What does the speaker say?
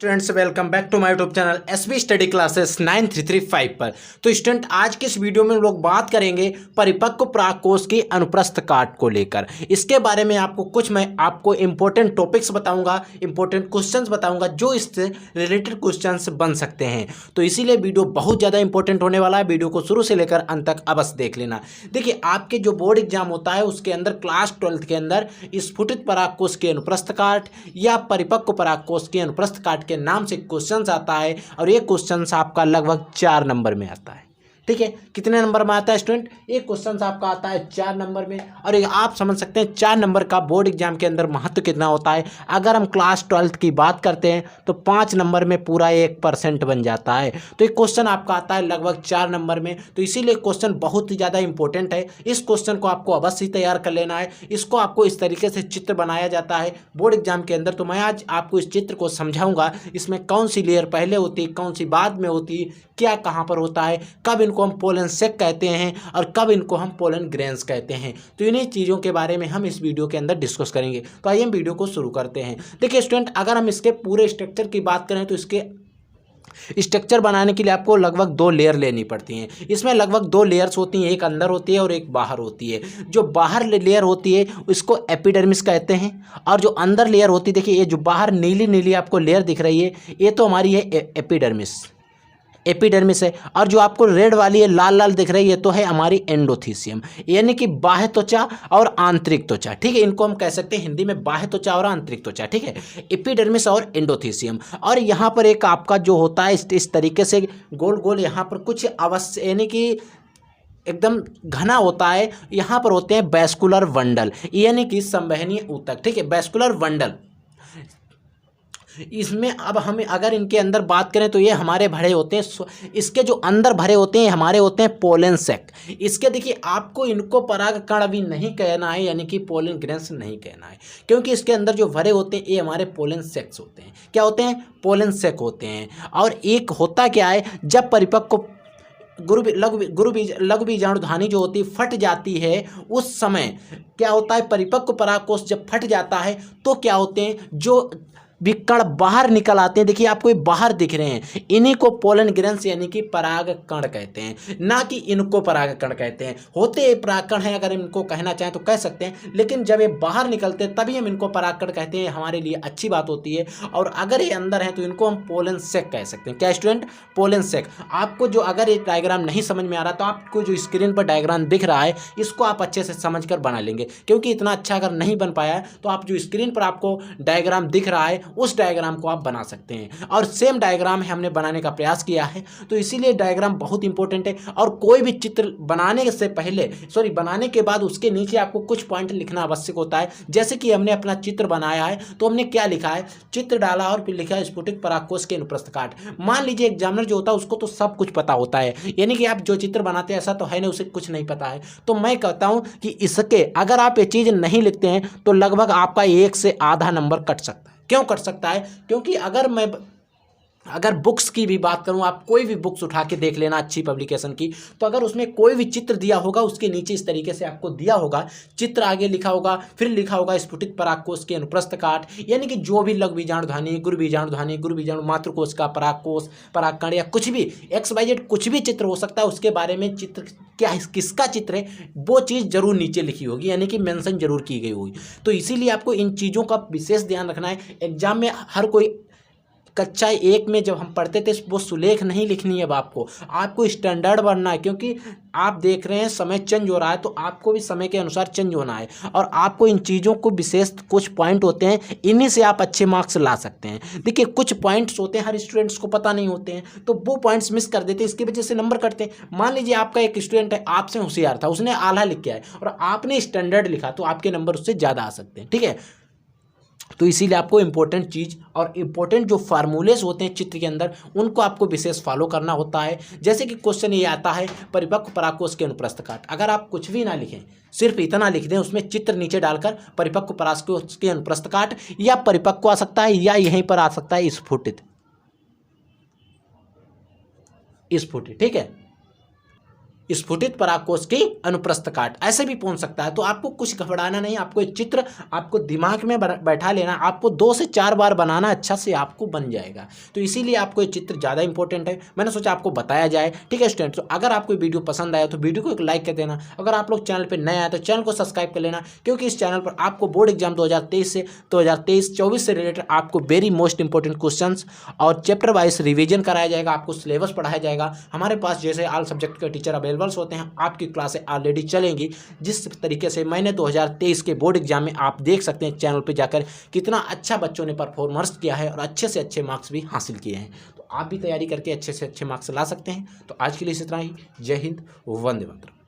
Students welcome back to my YouTube channel SB study classes 9335 पर। तो student आज के इस वीडियो में हम लोग बात करेंगे परिपक्व परागकोश की अनुप्रस्थ काट को लेकर। इसके बारे में मैं आपको इंपॉर्टेंट टॉपिक्स बताऊंगा, इंपॉर्टेंट क्वेश्चंस बताऊंगा जो इससे रिलेटेड क्वेश्चंस बन सकते हैं। तो इसीलिए वीडियो बहुत ज़्यादा इंपॉर्टेंट होने वाला है। वीडियो को शुरू से लेकर अंत तक अवश्य देख लेना। देखिए, आपके जो बोर्ड एग्जाम होता है उसके अंदर क्लास 12th के अंदर स्फुटित परागकोश की अनुप्रस्थ काट या परिपक्व परागकोश की अनुप्रस्थ काट के नाम से क्वेश्चंस आता है और ये क्वेश्चंस आपका लगभग 4 नंबर में आता है। ठीक है, कितने नंबर में आता है स्टूडेंट? एक क्वेश्चन आपका आता है 4 नंबर में। और आप समझ सकते हैं 4 नंबर का बोर्ड एग्जाम के अंदर महत्व कितना होता है। अगर हम क्लास 12th की बात करते हैं तो 5 नंबर में पूरा 1% बन जाता है। तो एक क्वेश्चन आपका आता है लगभग 4 नंबर में। तो इसीलिए क्वेश्चन बहुत ही ज़्यादा इंपॉर्टेंट है। इस क्वेश्चन को आपको अवश्य तैयार कर लेना है। इसको आपको इस तरीके से चित्र बनाया जाता है बोर्ड एग्जाम के अंदर। तो मैं आज आपको इस चित्र को समझाऊंगा, इसमें कौन सी लेयर पहले होती है, कौन सी बाद में होती है, क्या कहाँ पर होता है, कब इनको हम पोलन सेक कहते हैं और कब इनको हम पोलन ग्रेन्स कहते हैं। तो इन्हीं चीज़ों के बारे में हम इस वीडियो के अंदर डिस्कस करेंगे। तो आइए हम वीडियो को शुरू करते हैं। देखिए स्टूडेंट, अगर हम इसके पूरे स्ट्रक्चर की बात करें तो इसके स्ट्रक्चर बनाने के लिए आपको लगभग 2 लेयर लेनी पड़ती हैं। इसमें लगभग 2 लेयर्स होती हैं, एक अंदर होती है और एक बाहर होती है। जो बाहर लेयर होती है उसको एपिडर्मिस कहते हैं और जो अंदर लेयर होती है, देखिए ये जो बाहर नीली नीली आपको लेयर दिख रही है ये तो हमारी है एपिडर्मिस है। और जो आपको रेड वाली है, लाल लाल दिख रही है, तो है हमारी एंडोथीसियम, यानी कि बाह्य त्वचा और आंतरिक त्वचा। ठीक है, इनको हम कह सकते हैं हिंदी में बाह्य त्वचा और आंतरिक त्वचा। ठीक है, एपिडर्मिस और एंडोथीसियम। और यहाँ पर एक आपका जो होता है इस तरीके से गोल गोल यहाँ पर कुछ अवश्य यानी कि एकदम घना होता है। यहाँ पर होते हैं वैस्कुलर बंडल, यानी कि संवहनीय ऊतक। ठीक है, वैस्कुलर बंडल। इसमें अब हमें अगर इनके अंदर बात करें तो ये हमारे भरे होते हैं, इसके जो अंदर भरे होते हैं हमारे होते हैं पोलन सेक। इसके देखिए आपको इनको परागकण अभी नहीं कहना है, यानी कि पोलन ग्रेन्स नहीं कहना है, क्योंकि इसके अंदर जो भरे होते हैं ये हमारे पोलन सेक्स होते हैं। क्या होते हैं? पोलन सेक होते हैं। और एक होता क्या है, जब परिपक्व लघु बीजाणुधानी जो होती है फट जाती है, उस समय क्या होता है, परिपक्व परागकोश जब फट जाता है तो क्या होते हैं, जो विकर्ण बाहर निकल आते हैं, देखिए आपको ये बाहर दिख रहे हैं, इन्हीं को पोलन ग्रेन्स यानी कि परागकण कहते हैं, ना कि इनको परागकण कहते हैं। होते परागकण हैं, अगर इनको कहना चाहें तो कह सकते हैं, लेकिन जब ये बाहर निकलते हैं तभी हम इनको परागकण कहते हैं, हमारे लिए अच्छी बात होती है। और अगर ये अंदर हैं तो इनको हम पोलन सेक कह सकते हैं। क्या स्टूडेंट? पोलन सेक। आपको जो अगर ये डायग्राम नहीं समझ में आ रहा तो आपको जो स्क्रीन पर डायग्राम दिख रहा है इसको आप अच्छे से समझ कर बना लेंगे, क्योंकि इतना अच्छा अगर नहीं बन पाया है तो आप जो स्क्रीन पर आपको डायग्राम दिख रहा है उस डायग्राम को आप बना सकते हैं। और सेम डायग्राम है हमने बनाने का प्रयास किया है, तो इसीलिए डायग्राम बहुत इंपॉर्टेंट है। और कोई भी चित्र बनाने से पहले बनाने के बाद उसके नीचे आपको कुछ पॉइंट लिखना आवश्यक होता है। जैसे कि हमने अपना चित्र बनाया है तो हमने क्या लिखा है, चित्र डाला और फिर लिखा है स्फुटित परागकोश के अनुप्रस्थ काट। मान लीजिए एग्जामिनर जो होता है उसको तो सब कुछ पता होता है, यानी कि आप जो चित्र बनाते हैं ऐसा तो है नहीं उसे कुछ नहीं पता है। तो मैं कहता हूं कि इसके अगर आप ये चीज़ नहीं लिखते हैं तो लगभग आपका 1 से आधा नंबर कट सकता है। क्यों कट सकता है? क्योंकि अगर बुक्स की भी बात करूं, आप कोई भी बुक्स उठा के देख लेना अच्छी पब्लिकेशन की, तो अगर उसमें कोई भी चित्र दिया होगा उसके नीचे इस तरीके से आपको दिया होगा, चित्र आगे लिखा होगा, फिर लिखा होगा स्फुटित परागकोश के अनुप्रस्थ काट, यानी कि जो भी लघु बीजाणुधानी, गुरु बीजाणु मातृकोश का परागकोश, परागकण या कुछ भी XYZ कुछ भी चित्र हो सकता है, उसके बारे में चित्र क्या किसका चित्र है वो चीज़ जरूर नीचे लिखी होगी, यानी कि मेंशन जरूर की गई होगी। तो इसीलिए आपको इन चीज़ों का विशेष ध्यान रखना है। एग्जाम में हर कोई कक्षा 1 में जब हम पढ़ते थे वो सुलेख नहीं लिखनी है, अब आपको स्टैंडर्ड बनना है, क्योंकि आप देख रहे हैं समय चेंज हो रहा है, तो आपको भी समय के अनुसार चेंज होना है। और आपको इन चीज़ों को विशेष कुछ पॉइंट होते हैं, इन्हीं से आप अच्छे मार्क्स ला सकते हैं। देखिए कुछ पॉइंट्स होते हैं हर स्टूडेंट्स को पता नहीं होते हैं, तो वो पॉइंट्स मिस कर देते हैं, इसकी वजह से नंबर कटते हैं। मान लीजिए आपका एक स्टूडेंट है, आपसे होशियार था, उसने आला लिख के आए और आपने स्टैंडर्ड लिखा, तो आपके नंबर उससे ज़्यादा आ सकते हैं। ठीक है, तो इसीलिए आपको इंपॉर्टेंट चीज़ और इंपॉर्टेंट जो फार्मूलेस होते हैं चित्र के अंदर उनको आपको विशेष फॉलो करना होता है। जैसे कि क्वेश्चन ये आता है परिपक्व परागकोश के अनुप्रस्थ काट। अगर आप कुछ भी ना लिखें, सिर्फ इतना लिख दें, उसमें चित्र नीचे डालकर परिपक्व परागकोश के अनुप्रस्थ काट, या परिपक्व आ सकता है या यहीं पर आ सकता है स्फुटित। ठीक है, स्फुटित पराकोष की अनुप्रस्थ काट, ऐसे भी पूछ सकता है। तो आपको कुछ घबराना नहीं, आपको ये चित्र आपको दिमाग में बैठा लेना, आपको 2 से 4 बार बनाना, अच्छा से आपको बन जाएगा। तो इसीलिए आपको ये चित्र ज़्यादा इंपॉर्टेंट है, मैंने सोचा आपको बताया जाए। ठीक है स्टूडेंट, तो अगर आपको वीडियो पसंद आया तो वीडियो को एक लाइक कर देना। अगर आप लोग चैनल पर नए आए तो चैनल को सब्सक्राइब कर लेना, क्योंकि इस चैनल पर आपको बोर्ड एग्जाम 2023-24 से रिलेटेड आपको वेरी मोस्ट इंपॉर्टेंट क्वेश्चंस और चैप्टर वाइज रिवीजन कराया जाएगा, आपको सिलेबस पढ़ाया जाएगा। हमारे पास जैसे ऑल सब्जेक्ट के टीचर अवेलेबल होते हैं, आपकी क्लासें ऑलरेडी चलेंगी। जिस तरीके से मैंने 2023 के बोर्ड एग्जाम में, आप देख सकते हैं चैनल पे जाकर कितना अच्छा बच्चों ने परफॉर्मेंस किया है और अच्छे से अच्छे मार्क्स भी हासिल किए हैं। तो आप भी तैयारी करके अच्छे से अच्छे मार्क्स ला सकते हैं। तो आज के लिए इस तरह ही। जय हिंद, वंदे मातरम।